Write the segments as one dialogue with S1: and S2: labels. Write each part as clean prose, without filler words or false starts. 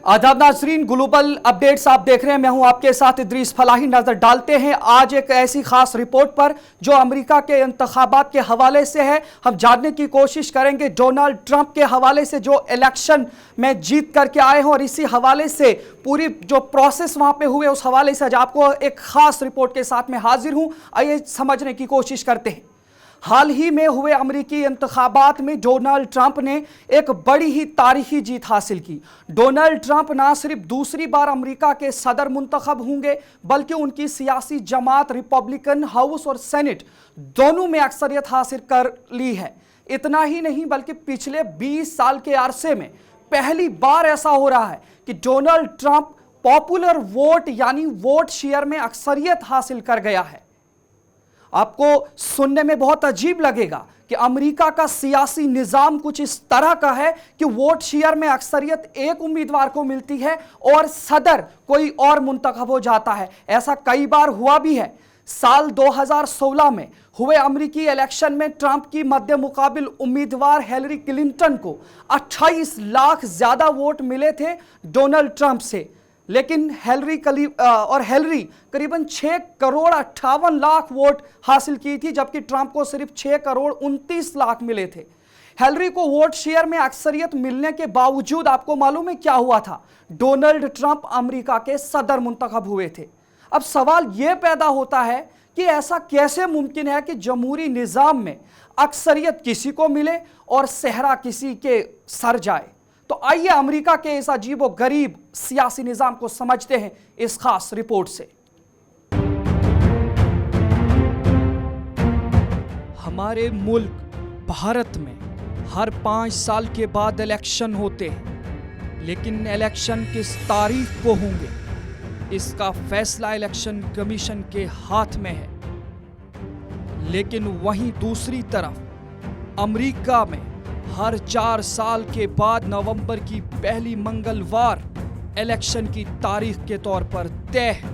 S1: आदाब नाजरीन, global updates आप देख रहे हैं। मैं हूं आपके साथ इदरीस फलाही। नजर डालते हैं आज एक ऐसी खास रिपोर्ट पर जो अमेरिका के इंतखाबात के हवाले से है। हम जानने की कोशिश करेंगे डोनाल्ड ट्रंप के हवाले से जो इलेक्शन में जीत करके आए हैं, और इसी हवाले से पूरी जो प्रोसेस वहां पे हुए उस हवाले से आज आपको एक खास रिपोर्ट के साथ में हाजिर हूं। आइए समझने की कोशिश करते हैं। हाल ही में हुए अमेरिकी इंतखाबात में डोनाल्ड ट्रंप ने एक बड़ी ही तारीखी जीत हासिल की। डोनाल्ड ट्रंप ना सिर्फ दूसरी बार अमेरिका के सदर मुंतखब होंगे, बल्कि उनकी सियासी जमात रिपब्लिकन हाउस और सेनेट दोनों में अक्सरियत हासिल कर ली है। इतना ही नहीं, बल्कि पिछले 20 साल के अरसे में पहली बार ऐसा हो रहा है कि डोनाल्ड ट्रंप पॉपुलर वोट यानी वोट शेयर में अक्सरियत हासिल कर गया है। आपको सुनने में बहुत अजीब लगेगा कि अमेरिका का सियासी निजाम कुछ इस तरह का है कि वोट शेयर में अक्सरियत एक उम्मीदवार को मिलती है और सदर कोई और मुंतखब हो जाता है। ऐसा कई बार हुआ भी है। साल 2016 में हुए अमेरिकी इलेक्शन में ट्रंप की मध्य मुकाबिल उम्मीदवार हिलरी क्लिंटन को 28 लाख ज्यादा वोट मिले थे डोनाल्ड ट्रंप से, लेकिन हिलरी करीबन 6 करोड़ 58 लाख वोट हासिल की थी, जबकि ट्रंप को सिर्फ 6 करोड़ 29 लाख मिले थे। हिलरी को वोट शेयर में अक्सरियत मिलने के बावजूद आपको मालूम है क्या हुआ था? डोनाल्ड ट्रंप अमेरिका के सदर मुंतखब हुए थे। अब सवाल यह पैदा होता है कि ऐसा कैसे मुमकिन है कि जमहूरी निजाम में अक्सरियत किसी को मिले और सेहरा किसी के सर जाए। तो आइए अमेरिका के इस अजीबो गरीब सियासी निजाम को समझते हैं इस खास रिपोर्ट से। हमारे मुल्क भारत में हर 5 साल के बाद इलेक्शन होते हैं, लेकिन इलेक्शन किस तारीख को होंगे इसका फैसला इलेक्शन कमीशन के हाथ में है। लेकिन वहीं दूसरी तरफ अमेरिका में हर 4 साल के बाद नवंबर की पहली मंगलवार इलेक्शन की तारीख के तौर पर तय है,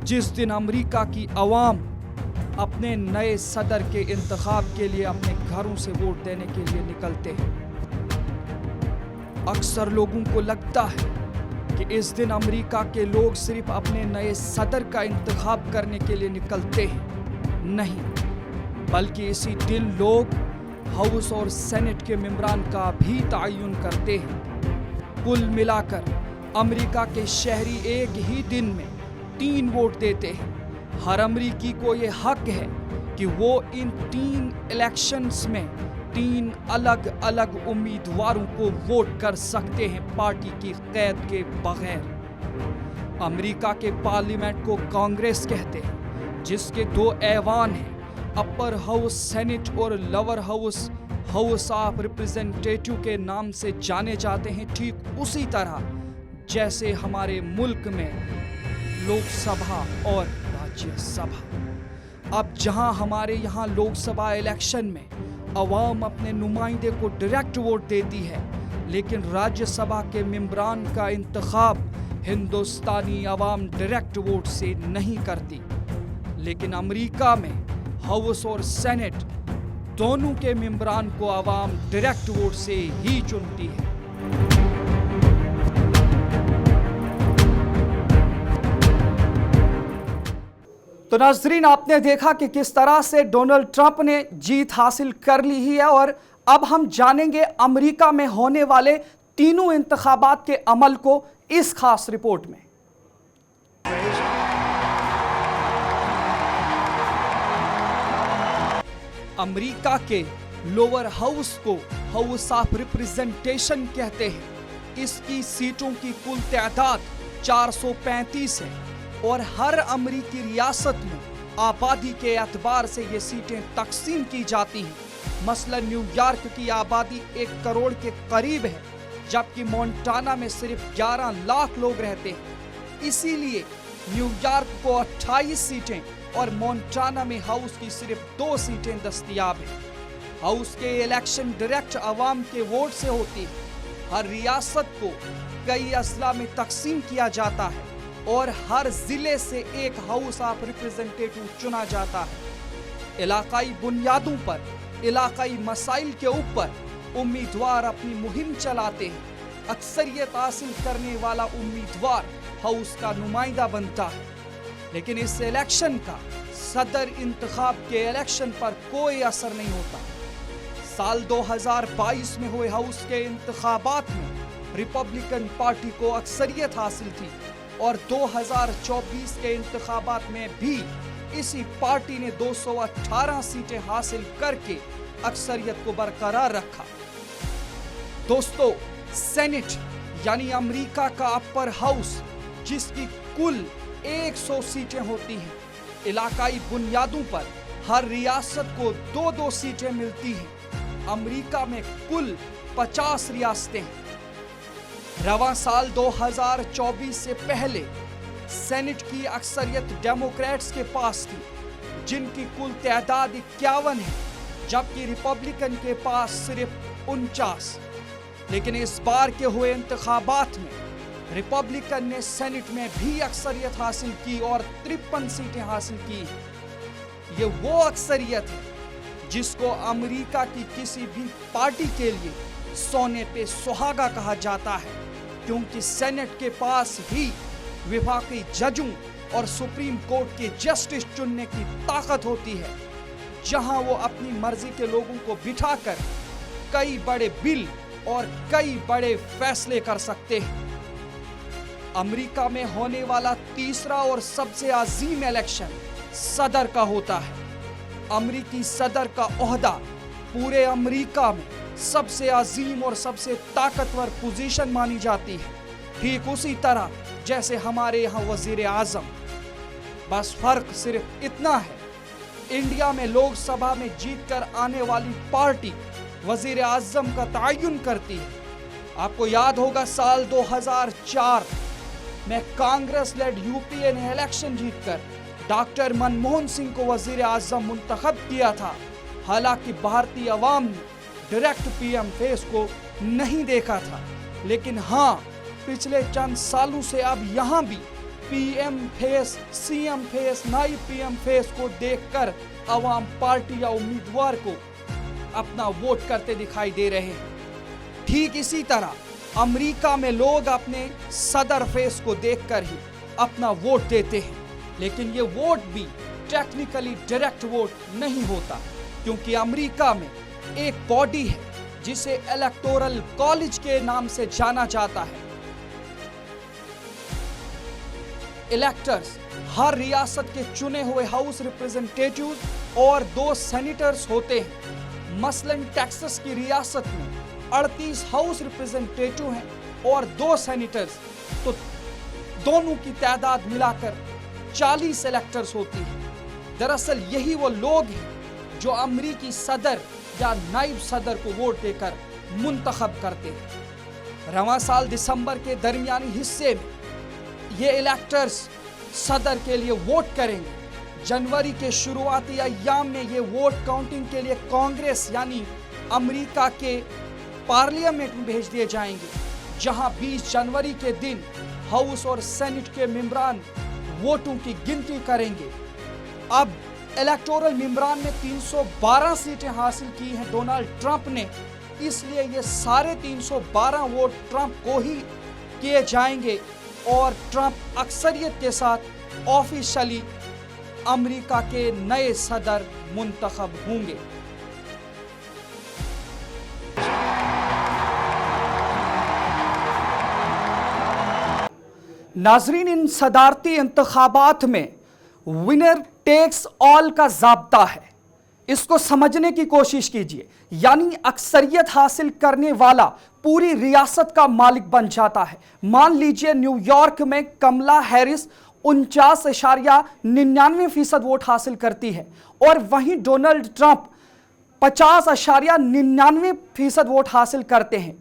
S1: जिस दिन अमेरिका की अवाम अपने नए सदर के इंतखाब के लिए अपने घरों से वोट देने के लिए निकलते हैं। अक्सर लोगों को लगता है कि इस दिन अमेरिका के लोग सिर्फ अपने नए सदर का इंतखाब करने के लिए निकलते हैं। नहीं, बल्कि इसी दिन लोग हाउस और सेनेट के मेंबरान का भी तयन करते हैं। कुल मिलाकर अमेरिका के शहरी एक ही दिन में 3 वोट देते हैं। हर अमेरिकी को यह हक है कि वो इन 3 इलेक्शंस में 3 अलग अलग उम्मीदवारों को वोट कर सकते हैं पार्टी की कैद के बगैर। अमेरिका के पार्लियामेंट को कांग्रेस कहते हैं, जिसके 2 ऐवान हैं, अपर हाउस सेनेट और lower house house of representative के नाम से जाने जाते हैं। ठीक उसी तरह जैसे हमारे मुल्क में लोकसभा और राज्यसभा। अब जहां हमारे यहाँ लोकसभा इलेक्शन में अवाम अपने नुमाइंदे को डायरेक्ट वोट देती है, लेकिन राज्यसभा के मेंबरान का इंतखाब हिंदुस्तानी अवाम डायरेक्ट वोट से नहीं करती। लेकिन अमेरिका में हाउस और सेनेट दोनों के मेंबरान को अवाम डायरेक्ट वोट से ही चुनती है। तो नाज़रीन, आपने देखा कि किस तरह से डोनाल्ड ट्रंप ने जीत हासिल कर ली है, और अब हम जानेंगे अमेरिका में होने वाले तीनों इंतखाबात के अमल को इस खास रिपोर्ट में। अमेरिका के लोअर हाउस को हाउस ऑफ रिप्रेजेंटेशन कहते हैं। इसकी सीटों की कुल तादाद 435 है और हर अमेरिकी रियासत में आबादी के एतबार से ये सीटें तकसीम की जाती हैं। मसलन न्यूयॉर्क की आबादी 1 करोड़ के करीब है, जबकि मोंटाना में सिर्फ 11 लाख लोग रहते हैं। इसीलिए न्यूयॉर्क को 28 सीटें और मोंटाना में हाउस की सिर्फ 2 सीटें दस्तयाब हैं। हाउस के इलेक्शन डायरेक्ट अवाम के वोट से होती है। हर रियासत को कई अजला में तकसीम किया जाता है और हर जिले से एक हाउस ऑफ रिप्रेजेंटेटिव चुना जाता है। इलाकाई बुनियादों पर इलाकाई मसाइल के ऊपर उम्मीदवार अपनी मुहिम चलाते हैं। अक्सरियत हासिल करने वाला उम्मीदवार हाउस का नुमाइंदा बनता है। लेकिन इस इलेक्शन का सदर इंतखाब के इलेक्शन पर कोई असर नहीं होता। साल 2022 में हुए हाउस के इंतखाबात में रिपब्लिकन पार्टी को अक्सरियत हासिल थी और 2024 के इंतखाबात में भी इसी पार्टी ने 218 सीटें हासिल करके अक्सरियत को बरकरार रखा। दोस्तों, सेनेट यानी अमेरिका का अपर हाउस जिसकी कुल 100 सीटें होती हैं, इलाकाई बुनियादों पर हर रियासत को 2-2 सीटें मिलती हैं। अमेरिका में कुल 50 रियासतें हैं। रवां साल 2024 से पहले सेनेट की अक्सरियत डेमोक्रेट्स के पास थी, जिनकी कुल तादाद 51 है, जबकि रिपब्लिकन के पास सिर्फ 49। लेकिन इस बार के हुए इंतखाबात में रिपब्लिकन ने सेनेट में भी अक्सरियत हासिल की और 53 सीटें हासिल की। ये वो अक्सरियत है जिसको अमेरिका की किसी भी पार्टी के लिए सोने पे सुहागा कहा जाता है, क्योंकि सेनेट के पास ही विभागीय जजों और सुप्रीम कोर्ट के जस्टिस चुनने की ताकत होती है, जहां वो अपनी मर्जी के लोगों को बिठाकर कई बड़े बिल और कई बड़े फैसले कर सकते हैं। अमेरिका में होने वाला तीसरा और सबसे अजीम इलेक्शन सदर का होता है। अमेरिकी सदर का ओहदा पूरे अमेरिका में सबसे अजीम और सबसे ताकतवर पोजीशन मानी जाती है, ठीक उसी तरह जैसे हमारे यहाँ वजीर आजम। बस फर्क सिर्फ इतना है, इंडिया में लोकसभा में जीतकर आने वाली पार्टी वजीर आजम का तयन करती है। आपको याद होगा साल 2004 में कांग्रेस लेड यूपीए ने इलेक्शन जीतकर डॉक्टर मनमोहन सिंह को वजीर आजम मुंतखब किया था। हालांकि भारतीय अवाम ने डायरेक्ट पीएम फेस को नहीं देखा था, लेकिन हाँ, पिछले चंद सालों से अब यहाँ भी पीएम फेस, सीएम फेस, नायब पीएम फेस को देखकर अवाम पार्टी या उम्मीदवार को अपना वोट करते दिखाई दे रहे हैं। ठीक इसी तरह अमेरिका में लोग अपने सदर फेस को देखकर ही अपना वोट देते हैं, लेकिन ये वोट भी टेक्निकली डायरेक्ट वोट नहीं होता, क्योंकि अमेरिका में एक बॉडी है जिसे इलेक्टोरल कॉलेज के नाम से जाना जाता है। इलेक्टर्स हर रियासत के चुने हुए हाउस रिप्रेजेंटेटिव्स और 2 सेनेटर्स होते हैं। मसलन टेक्सास की रियासत में 38 हाउस रिप्रेजेंटेटिव हैं और 2 सेनेटर्स, तो दोनों की तादाद मिलाकर 40 इलेक्टर्स होती है। दरअसल यही वो लोग हैं जो अमेरिकी सदर या नायब सदर को वोट देकर मुंतखब करते हैं। रवां साल दिसंबर के दरमियानी हिस्से में ये इलेक्टर्स सदर के लिए वोट करेंगे। जनवरी के शुरुआती अय्याम में ये वोट काउंटिंग के लिए कांग्रेस यानी अमेरिका के पार्लियामेंट में भेज दिए जाएंगे, जहां 20 जनवरी के दिन हाउस और सेनेट के मेंबरान वोटों की गिनती करेंगे। अब इलेक्टोरल मेंबरान में 312 सीटें हासिल की हैं डोनाल्ड ट्रंप ने, इसलिए ये सारे 312 वोट ट्रंप को ही किए जाएंगे और ट्रंप अक्सरियत के साथ ऑफिशियली अमेरिका के नए सदर मुंतखब होंगे। नाजरीन, इन सदारती इंतखाबात में विनर टेक्स ऑल का ज़ाब्ता है, इसको समझने की कोशिश कीजिए। यानी अक्सरियत हासिल करने वाला पूरी रियासत का मालिक बन जाता है। मान लीजिए न्यूयॉर्क में कमला हैरिस 49.99% वोट हासिल करती है और वहीं डोनाल्ड ट्रंप 50.99% वोट हासिल करते हैं।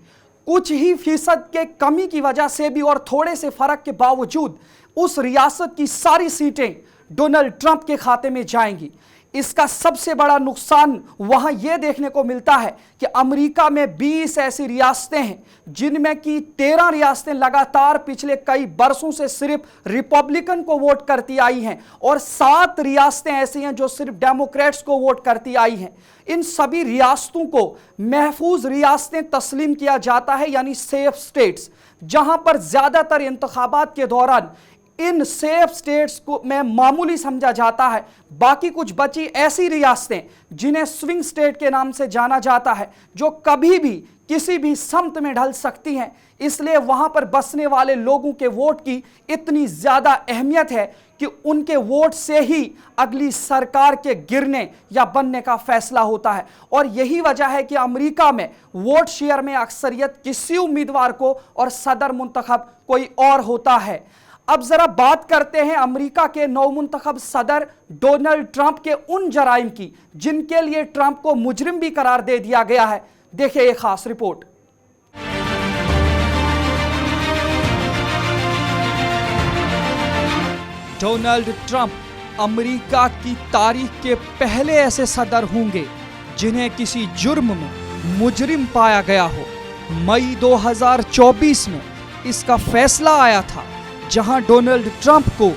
S1: कुछ ही फीसद के कमी की वजह से भी और थोड़े से फर्क के बावजूद उस रियासत की सारी सीटें डोनाल्ड ट्रंप के खाते में जाएंगी। اس کا سب سے بڑا نقصان وہاں یہ دیکھنے کو ملتا ہے کہ امریکہ میں 20 ایسی ریاستیں ہیں جن میں کی 13 ریاستیں لگاتار پچھلے کئی برسوں سے صرف ریپبلکن کو ووٹ کرتی آئی ہیں اور 7 ریاستیں ایسی ہیں جو صرف ڈیموکریٹس کو ووٹ کرتی آئی ہیں۔ ان سبھی ریاستوں کو محفوظ ریاستیں تسلیم کیا جاتا ہے، یعنی سیف سٹیٹس، جہاں پر زیادہ تر انتخابات کے دوران ان سیف سٹیٹس کو میں معمولی سمجھا جاتا ہے۔ باقی کچھ بچی ایسی ریاستیں جنہیں سوئنگ سٹیٹ کے نام سے جانا جاتا ہے، جو کبھی بھی کسی بھی سمت میں ڈھل سکتی ہیں، اس لیے وہاں پر بسنے والے لوگوں کے ووٹ کی اتنی زیادہ اہمیت ہے کہ ان کے ووٹ سے ہی اگلی سرکار کے گرنے یا بننے کا فیصلہ ہوتا ہے۔ اور یہی وجہ ہے کہ امریکہ میں ووٹ شیئر میں اکثریت کسی امیدوار کو اور صدر منتخب کوئی اور ہوتا ہے۔ اب ذرا بات کرتے ہیں امریکہ کے نو منتخب صدر ڈونلڈ ٹرمپ کے ان جرائم کی جن کے لیے ٹرمپ کو مجرم بھی قرار دے دیا گیا ہے۔ دیکھیں ایک خاص رپورٹ۔ ڈونلڈ ٹرمپ امریکہ کی تاریخ کے پہلے ایسے صدر ہوں گے جنہیں کسی جرم میں مجرم پایا گیا ہو۔ مئی 2024 میں اس کا فیصلہ آیا تھا، جہاں ڈونلڈ ٹرمپ کو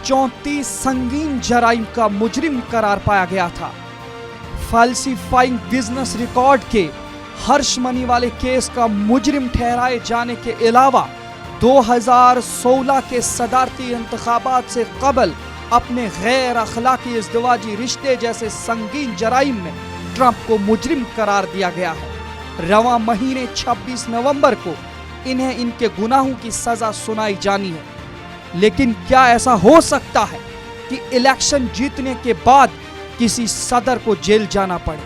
S1: 34 سنگین جرائم کا مجرم قرار پایا گیا تھا۔ فالسیفائنگ بزنس ریکارڈ کے ہرش منی والے کیس کا مجرم ٹھہرائے جانے کے علاوہ 2016 کے صدارتی انتخابات سے قبل اپنے غیر اخلاقی ازدواجی رشتے جیسے سنگین جرائم میں ٹرمپ کو مجرم قرار دیا گیا ہے۔ رواں مہینے 26 نومبر کو انہیں ان کے گناہوں کی سزا سنائی جانی ہے۔ لیکن کیا ایسا ہو سکتا ہے کہ الیکشن جیتنے کے بعد کسی صدر کو جیل جانا پڑے؟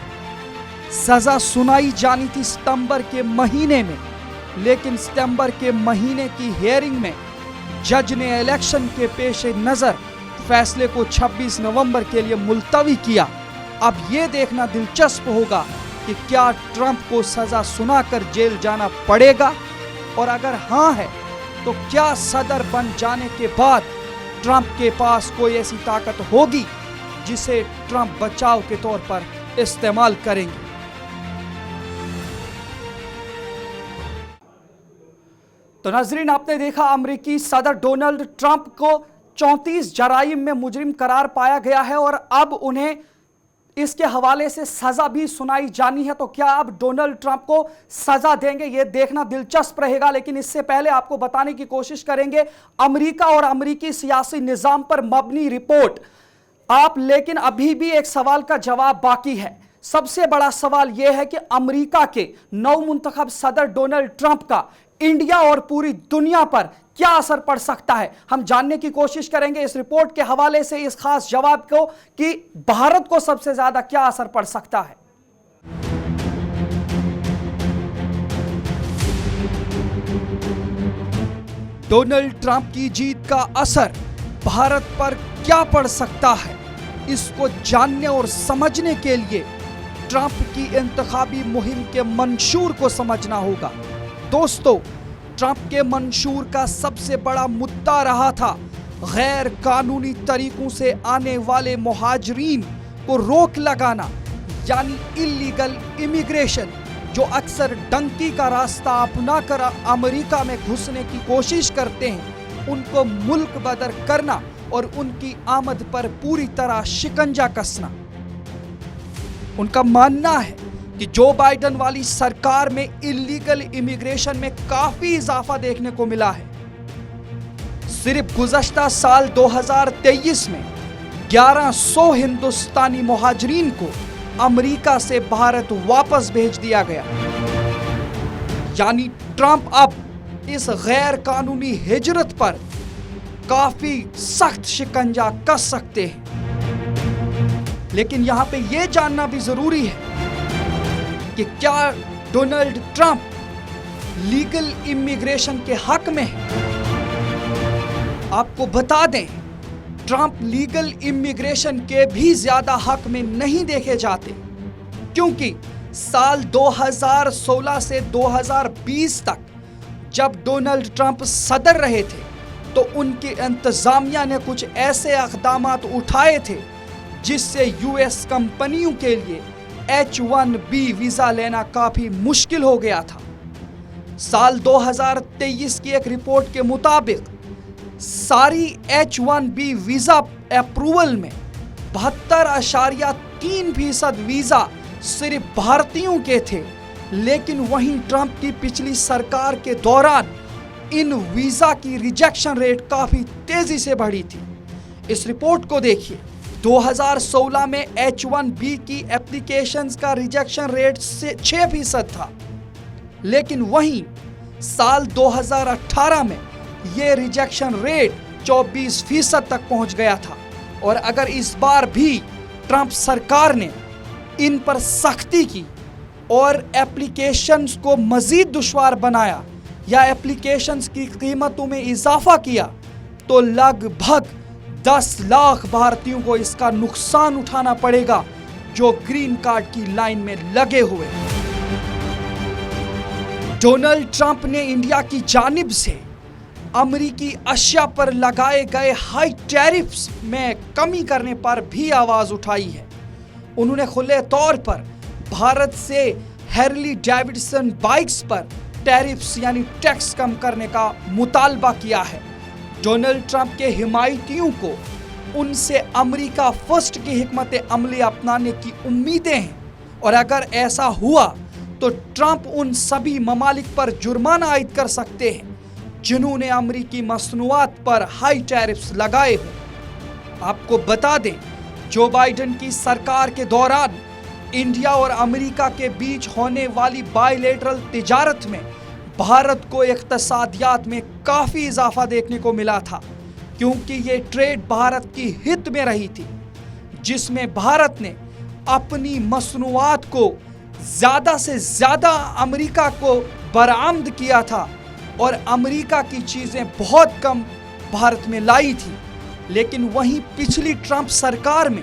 S1: سزا سنائی جانی تھی ستمبر کے مہینے میں، لیکن ستمبر کے مہینے کی ہیئرنگ میں جج نے الیکشن کے پیش نظر فیصلے کو 26 نومبر کے لیے ملتوی کیا۔ اب یہ دیکھنا دلچسپ ہوگا کہ کیا ٹرمپ کو سزا سنا کر جیل جانا پڑے گا، اور اگر ہاں ہے تو کیا صدر بن جانے کے بعد ٹرمپ کے پاس کوئی ایسی طاقت ہوگی جسے ٹرمپ بچاؤ کے طور پر استعمال کریں گے؟ تو ناظرین، آپ نے دیکھا امریکی صدر ڈونلڈ ٹرمپ کو 34 جرائم میں مجرم قرار پایا گیا ہے اور اب انہیں اس کے حوالے سے سزا بھی سنائی جانی ہے۔ تو کیا اب ڈونلڈ ٹرمپ کو سزا دیں گے؟ یہ دیکھنا دلچسپ رہے گا، لیکن اس سے پہلے آپ کو بتانے کی کوشش کریں گے امریکہ اور امریکی سیاسی نظام پر مبنی رپورٹ آپ، لیکن ابھی بھی ایک سوال کا جواب باقی ہے۔ سب سے بڑا سوال یہ ہے کہ امریکہ کے نو منتخب صدر ڈونلڈ ٹرمپ کا انڈیا اور پوری دنیا پر کیا اثر پڑ سکتا ہے؟ ہم جاننے کی کوشش کریں گے اس رپورٹ کے حوالے سے اس خاص جواب کو کہ بھارت کو سب سے زیادہ کیا اثر پڑ سکتا ہے۔ ڈونلڈ ٹرمپ کی جیت کا اثر بھارت پر کیا پڑ سکتا ہے؟ اس کو جاننے اور سمجھنے کے لیے ٹرمپ کی انتخابی مہم کے منشور کو سمجھنا ہوگا۔ دوستو، ٹرمپ کے منشور کا سب سے بڑا مدعا رہا تھا غیر قانونی طریقوں سے آنے والے مہاجرین کو روک لگانا، یعنی اللیگل امیگریشن، جو اکثر ڈنکی کا راستہ اپنا کر امریکہ میں گھسنے کی کوشش کرتے ہیں، ان کو ملک بدر کرنا اور ان کی آمد پر پوری طرح شکنجہ کسنا۔ ان کا ماننا ہے کہ جو بائیڈن والی سرکار میں اللیگل امیگریشن میں کافی اضافہ دیکھنے کو ملا ہے۔ صرف گزشتہ سال 2023 میں 1100 ہندوستانی مہاجرین کو امریکہ سے بھارت واپس بھیج دیا گیا، یعنی ٹرمپ اب اس غیر قانونی ہجرت پر کافی سخت شکنجہ کس سکتے ہیں۔ لیکن یہاں پہ یہ جاننا بھی ضروری ہے کہ کیا ڈونلڈ ٹرمپ لیگل امیگریشن کے حق میں ہے؟ آپ کو بتا دیں، ٹرمپ لیگل امیگریشن کے بھی زیادہ حق میں نہیں دیکھے جاتے، کیونکہ سال 2016 سے 2020 تک جب ڈونلڈ ٹرمپ صدر رہے تھے تو ان کی انتظامیہ نے کچھ ایسے اقدامات اٹھائے تھے جس سے US کمپنیوں کے لیے H-1B ویزا لینا کافی مشکل ہو گیا تھا۔ سال 2023 کی ایک رپورٹ کے مطابق ساری H-1B ویزا اپروول میں 72.3% ویزا صرف بھارتیوں کے تھے، لیکن وہیں ٹرمپ کی پچھلی سرکار کے دوران ان ویزا کی ریجیکشن ریٹ کافی تیزی سے بڑھی تھی۔ اس رپورٹ کو دیکھیے، 2016 میں H-1B کی اپلیکیشنز کا ریجیکشن ریٹ 6% تھا، لیکن وہیں سال 2018 میں یہ ریجیکشن ریٹ 24% تک پہنچ گیا تھا۔ اور اگر اس بار بھی ٹرمپ سرکار نے ان پر سختی کی اور اپلیکیشنز کو مزید دشوار بنایا یا اپلیکیشنز کی قیمتوں میں اضافہ کیا تو لگ بھگ 10 لاکھ بھارتیوں کو اس کا نقصان اٹھانا پڑے گا جو گرین کارڈ کی لائن میں لگے ہوئے۔ ڈونلڈ ٹرمپ نے انڈیا کی جانب سے امریکی اشیاء پر لگائے گئے ہائی ٹیرفز میں کمی کرنے پر بھی آواز اٹھائی ہے۔ انہوں نے کھلے طور پر بھارت سے ہیرلی ڈیوڈسن بائکس پر ٹیرفز یعنی ٹیکس کم کرنے کا مطالبہ کیا ہے۔ ڈونلڈ ٹرمپ کے حمایتیوں کو ان سے امریکہ فرسٹ کی حکمت عملی اپنانے کی امیدیں ہیں، اور اگر ایسا ہوا تو ٹرمپ ان سبھی ممالک پر جرمانہ عائد کر سکتے ہیں جنہوں نے امریکی مصنوعات پر ہائی ٹیرفز لگائے ہوں۔ آپ کو بتا دیں، جو بائیڈن کی سرکار کے دوران انڈیا اور امریکہ کے بیچ ہونے والی بائی لیٹرل تجارت میں بھارت کو اقتصادیات میں کافی اضافہ دیکھنے کو ملا تھا، کیونکہ یہ ٹریڈ بھارت کی ہت میں رہی تھی، جس میں بھارت نے اپنی مصنوعات کو زیادہ سے زیادہ امریکہ کو برآمد کیا تھا اور امریکہ کی چیزیں بہت کم بھارت میں لائی تھی۔ لیکن وہیں پچھلی ٹرمپ سرکار میں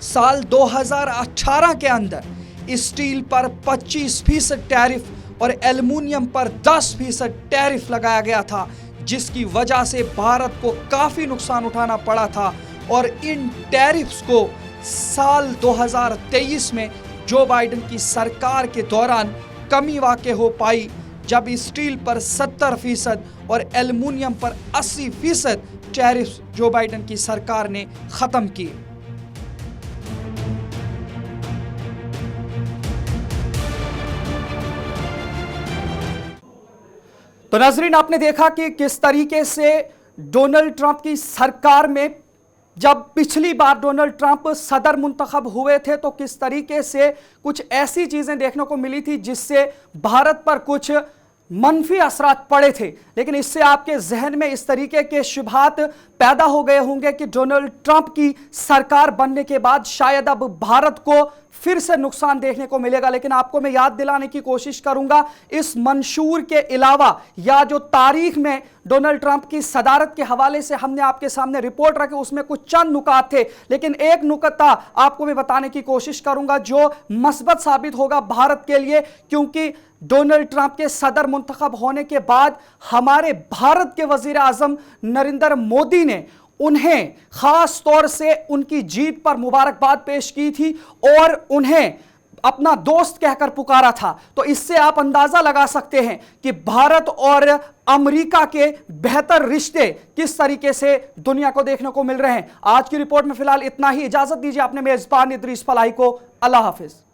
S1: سال 2018 کے اندر اسٹیل پر 25% ٹیرف اور ایلومینیم پر 10% ٹیرف لگایا گیا تھا، جس کی وجہ سے بھارت کو کافی نقصان اٹھانا پڑا تھا، اور ان ٹیرفز کو سال 2023 میں جو بائیڈن کی سرکار کے دوران کمی واقع ہو پائی، جب اسٹیل پر 70% اور ایلومینیم پر 80% ٹیرف جو بائیڈن کی سرکار نے ختم کیے۔ تو ناظرین، آپ نے دیکھا کہ کس طریقے سے ڈونلڈ ٹرمپ کی سرکار میں جب پچھلی بار ڈونلڈ ٹرمپ صدر منتخب ہوئے تھے تو کس طریقے سے کچھ ایسی چیزیں دیکھنے کو ملی تھی جس سے بھارت پر کچھ منفی اثرات پڑے تھے، لیکن اس سے آپ کے ذہن میں اس طریقے کے شبہات پیدا ہو گئے ہوں گے کہ ڈونلڈ ٹرمپ کی سرکار بننے کے بعد شاید اب بھارت کو پھر سے نقصان دیکھنے کو ملے گا۔ لیکن آپ کو میں یاد دلانے کی کوشش کروں گا، اس منشور کے علاوہ یا جو تاریخ میں ڈونلڈ ٹرمپ کی صدارت کے حوالے سے ہم نے آپ کے سامنے رپورٹ رکھے، اس میں کچھ چند نکات تھے، لیکن ایک نکتہ آپ کو میں بتانے کی کوشش کروں گا جو مثبت ثابت ہوگا بھارت کے لیے، کیونکہ ڈونلڈ ٹرمپ کے صدر منتخب ہونے کے بعد ہمارے بھارت کے وزیر اعظم نریندر مودی نے انہیں خاص طور سے ان کی جیت پر مبارکباد پیش کی تھی اور انہیں اپنا دوست کہہ کر پکارا تھا۔ تو اس سے آپ اندازہ لگا سکتے ہیں کہ بھارت اور امریکہ کے بہتر رشتے کس طریقے سے دنیا کو دیکھنے کو مل رہے ہیں۔ آج کی رپورٹ میں فی الحال اتنا ہی، اجازت دیجیے اپنے میزبان ادریس فلاحی کو۔ اللہ حافظ۔